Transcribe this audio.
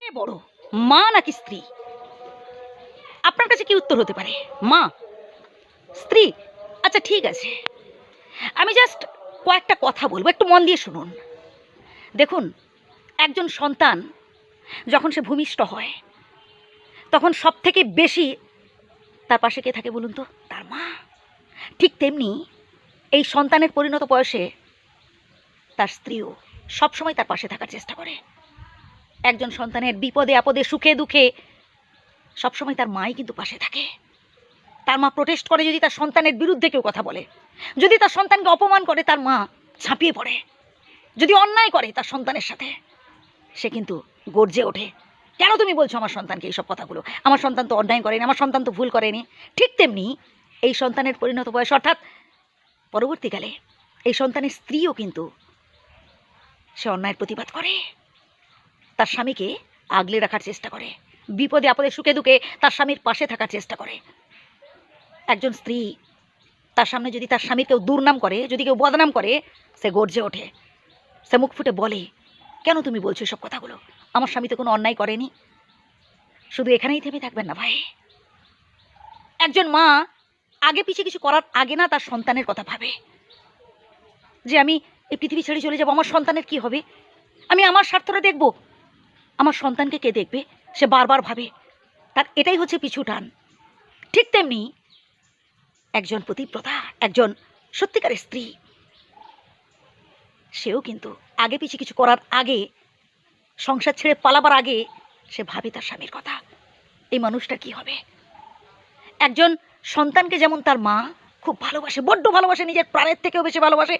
কে বড়, মা নাকি স্ত্রী? আপনার কাছে কি উত্তর হতে পারে? মা? স্ত্রী? আচ্ছা ঠিক আছে। আমি জাস্ট কয়েকটা কথা বলবো, একটু মন দিয়ে শুনুন। দেখুন, একজন সন্তান যখন সে ভূমিষ্ঠ হয়, তখন সবথেকে বেশি তার পাশে কে থাকে বলুন তো? তার মা। ঠিক তেমনি এই সন্তানের পরিণত বয়সে তার স্ত্রীও সবসময় তার পাশে থাকার চেষ্টা করে। একজন সন্তানের বিপদে আপদে সুখে দুঃখে সবসময় তার মাই কিন্তু পাশে থাকে। তার মা প্রোটেস্ট করে যদি তার সন্তানের বিরুদ্ধে কেউ কথা বলে, যদি তার সন্তানকে অপমান করে তার মা ঝাঁপিয়ে পড়ে, যদি অন্যায় করে তার সন্তানের সাথে সে কিন্তু গর্জে ওঠে, কেন তুমি বলছো আমার সন্তানকে এইসব কথাগুলো? আমার সন্তান তো অন্যায় করেনি, আমার সন্তান তো ভুল করেনি। ঠিক তেমনি এই সন্তানের পরিণত বয়স অর্থাৎ পরবর্তীকালে এই সন্তানের স্ত্রীও কিন্তু সে অন্যায়ের প্রতিবাদ করে, তার স্বামীকে আগলে রাখার চেষ্টা করে, বিপদে আপদে সুখে দুঃখে তার স্বামীর পাশে থাকার চেষ্টা করে। একজন স্ত্রী তার সামনে যদি তার স্বামীর কেউ দুর্নাম করে, যদি কেউ বদনাম করে, সে গর্জে ওঠে, সে মুখ ফুটে বলে, কেন তুমি বলছো এসব কথাগুলো? আমার স্বামী তো কোনো অন্যায় করেনি। শুধু এখানেই থেমে থাকবেন না ভাই। একজন মা আগে পিছিয়ে কিছু করার আগে না তার সন্তানের কথা ভাবে, যে আমি এই পৃথিবী ছেড়ে চলে যাব, আমার সন্তানের কি হবে, আমি আমার স্বার্থটা দেখব, আমার সন্তানকে কে দেখবে, সে বারবার ভাবে। তার এটাই হচ্ছে পিছু টান। ঠিক তেমনি একজন পতিব্রতা, একজন সত্যিকারের স্ত্রী, সেও কিন্তু আগে পিছিয়ে কিছু করার আগে, সংসার ছেড়ে পালাবার আগে সে ভাবে তার স্বামীর কথা, এই মানুষটার কি হবে। একজন সন্তানকে যেমন তার মা খুব ভালোবাসে, বড্ড ভালোবাসে, নিজের প্রাণের থেকেও বেশি ভালোবাসে,